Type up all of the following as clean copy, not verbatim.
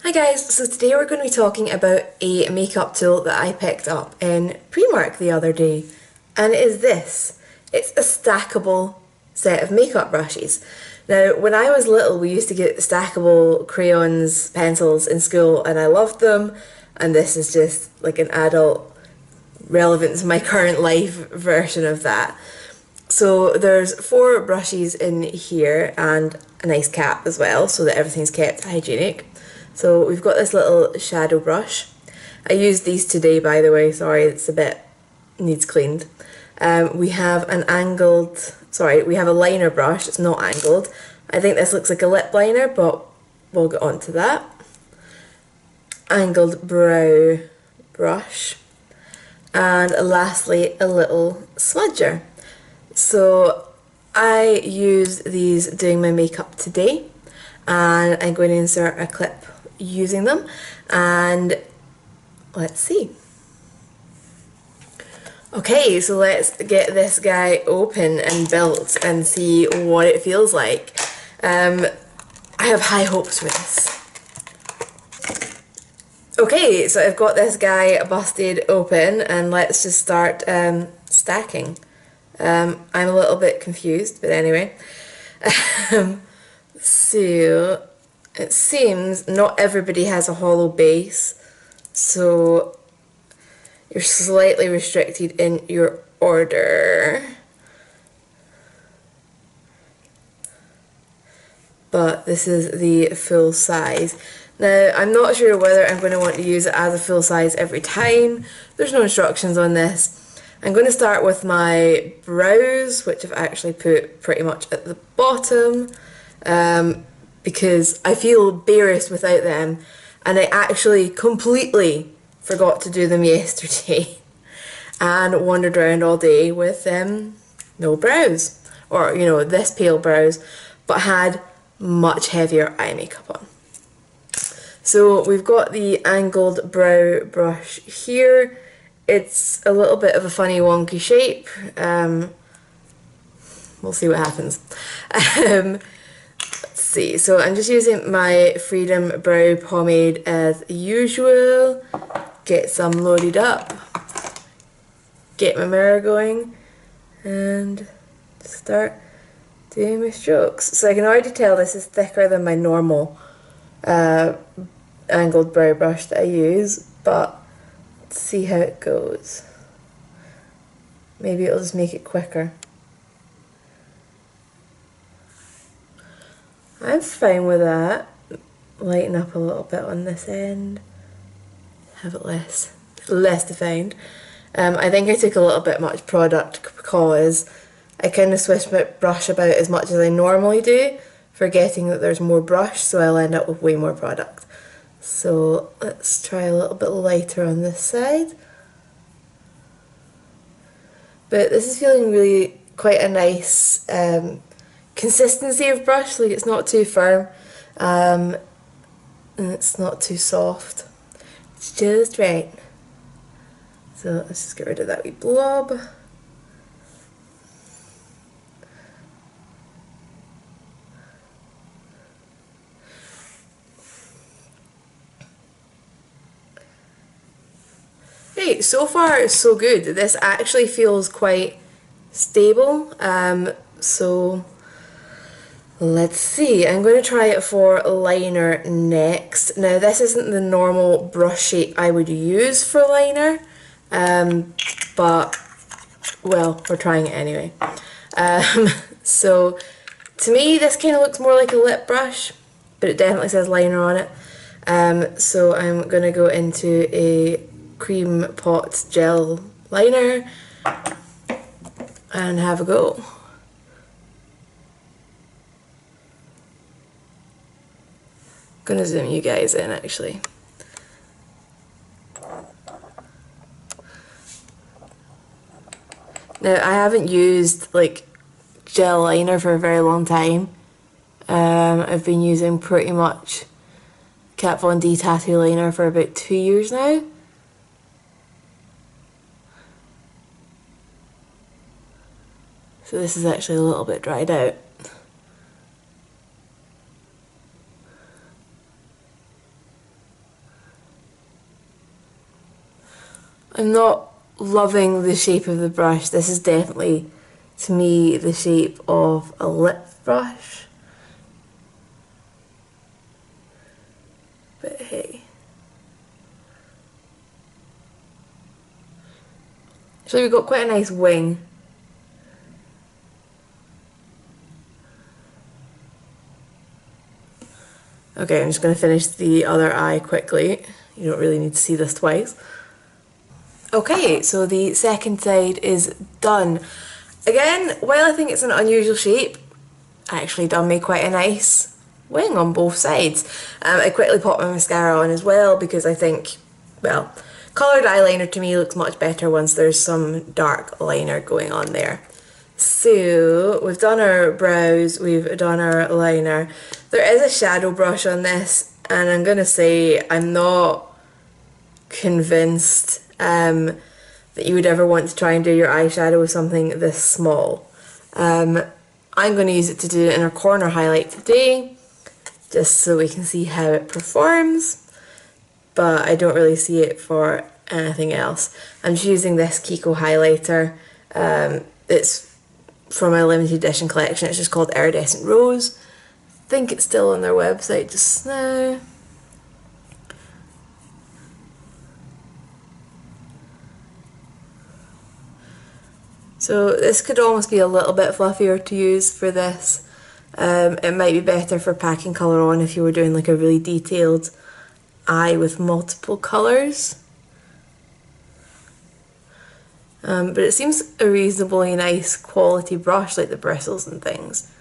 Hi guys, so today we're going to be talking about a makeup tool that I picked up in Primark the other day, and it is this. It's a stackable set of makeup brushes. Now, when I was little, we used to get stackable crayons, pencils in school, and I loved them, and this is just like an adult, relevant to my current life version of that. So there's 4 brushes in here and a nice cap as well, so that everything's kept hygienic. So we've got this little shadow brush. I used these today, by the way, sorry, it's a bit, needs cleaned. We have we have a liner brush, it's not angled. I think this looks like a lip liner, but we'll get on to that. Angled brow brush. And lastly, a little smudger. So I used these doing my makeup today, and I'm going to insert a clip using them, and let's see. Okay, so let's get this guy open and built and see what it feels like. I have high hopes for this. Okay, so I've got this guy busted open, and let's just start stacking. I'm a little bit confused, but anyway. So it seems not everybody has a hollow base, so you're slightly restricted in your order. But this is the full size. Now, I'm not sure whether I'm going to want to use it as a full size every time. There's no instructions on this. I'm going to start with my brows, which I've actually put pretty much at the bottom. Because I feel embarrassed without them, and I actually completely forgot to do them yesterday and wandered around all day with no brows, or this pale brows, but had much heavier eye makeup on. So we've got the angled brow brush here. It's a little bit of a funny wonky shape. We'll see what happens. See, so I'm just using my Freedom Brow Pomade as usual. Get some loaded up. Get my mirror going. And start doing my strokes. So I can already tell this is thicker than my normal angled brow brush that I use. But let's see how it goes. Maybe it'll just make it quicker. I'm fine with that. Lighten up a little bit on this end. Have it less defined. I think I took a little bit much product because I kind of swish my brush about as much as I normally do, forgetting that there's more brush, so I'll end up with way more product. So let's try a little bit lighter on this side. But this is feeling really quite a nice consistency of brush, like it's not too firm and it's not too soft, it's just right. So let's just get rid of that wee blob. Right, so far so good. This actually feels quite stable, so let's see, I'm going to try it for liner next. Now this isn't the normal brush shape I would use for liner, but, well, we're trying it anyway. So to me this kind of looks more like a lip brush, but it definitely says liner on it. So I'm going to go into a Cream Pot gel liner and have a go. Gonna zoom you guys in actually. Now I haven't used like gel liner for a very long time. I've been using pretty much Kat Von D tattoo liner for about 2 years now. So this is actually a little bit dried out. I'm not loving the shape of the brush. This is definitely, to me, the shape of a lip brush. But hey. So we've got quite a nice wing. Okay, I'm just going to finish the other eye quickly. You don't really need to see this twice. Okay, so the second side is done. Again, while I think it's an unusual shape, I actually done me quite a nice wing on both sides. I quickly popped my mascara on as well because I think, well, coloured eyeliner to me looks much better once there's some dark liner going on there. So we've done our brows, we've done our liner. There is a shadow brush on this, and I'm going to say I'm not convinced that you would ever want to try and do your eyeshadow with something this small. I'm going to use it to do the inner corner highlight today, just so we can see how it performs, but I don't really see it for anything else. I'm just using this Kiko highlighter. It's from my limited edition collection. It's just called Iridescent Rose. I think it's still on their website just now. So this could almost be a little bit fluffier to use for this. It might be better for packing colour on if you were doing like a really detailed eye with multiple colours. But it seems a reasonably nice quality brush, like the bristles and things.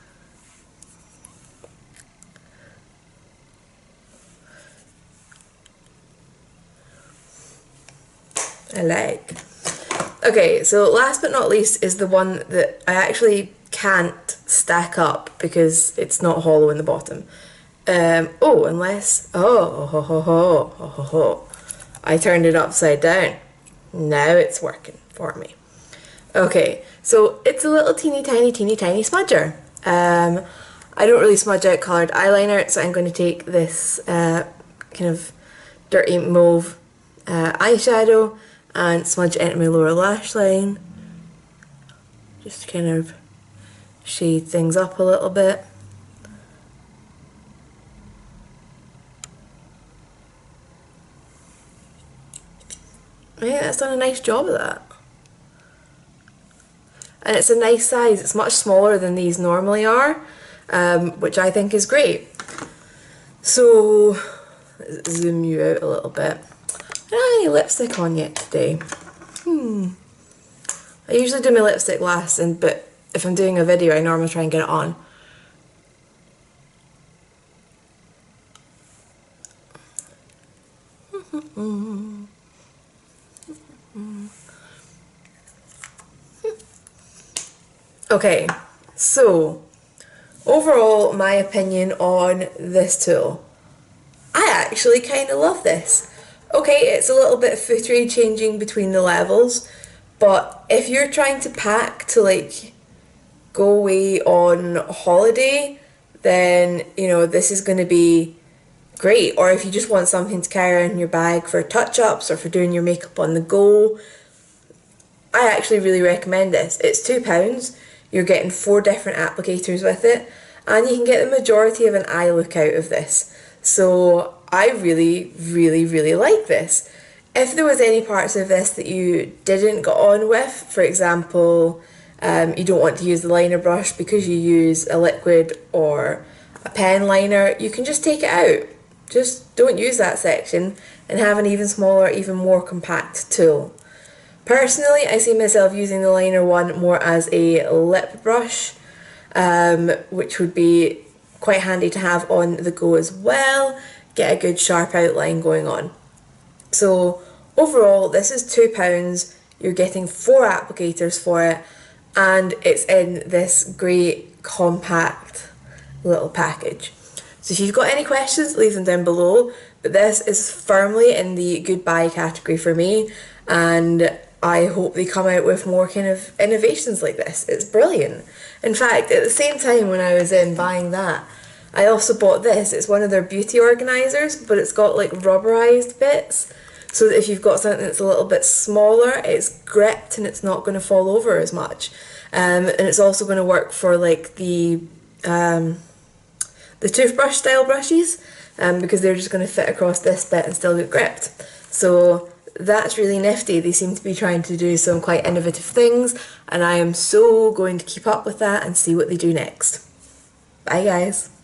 I like. Okay, so last but not least is the one that I actually can't stack up because it's not hollow in the bottom. I turned it upside down. Now it's working for me. Okay, so it's a little teeny tiny smudger. I don't really smudge out coloured eyeliner, so I'm going to take this kind of dirty mauve eyeshadow and smudge it into my lower lash line, just to kind of shade things up a little bit. I think that's done a nice job of that. And it's a nice size. It's much smaller than these normally are, which I think is great. So, let's zoom you out a little bit. I don't have any lipstick on yet today. I usually do my lipstick last, but if I'm doing a video I normally try and get it on. Okay, so overall my opinion on this tool. I actually kind of love this. Okay, it's a little bit footery changing between the levels, but if you're trying to pack to like go away on holiday, then you know this is going to be great. Or if you just want something to carry around in your bag for touch-ups or for doing your makeup on the go, I actually really recommend this. It's £2, you're getting 4 different applicators with it, and you can get the majority of an eye look out of this. So I really like this. If there was any parts of this that you didn't get on with, for example, you don't want to use the liner brush because you use a liquid or a pen liner, you can just take it out. Just don't use that section and have an even smaller, even more compact tool. Personally, I see myself using the liner one more as a lip brush, which would be quite handy to have on the go as well. Get a good sharp outline going on. So overall, this is £2. You're getting 4 applicators for it, and it's in this great compact little package. So if you've got any questions, leave them down below. But this is firmly in the goodbye category for me, and I hope they come out with more kind of innovations like this. It's brilliant. In fact, at the same time when I was in buying that, I also bought this. It's one of their beauty organisers, but it's got like rubberized bits. so that if you've got something that's a little bit smaller, it's gripped and it's not going to fall over as much. And it's also going to work for like the toothbrush style brushes, because they're just going to fit across this bit and still get gripped. So that's really nifty. They seem to be trying to do some quite innovative things, and I am so going to keep up with that and see what they do next. Bye guys.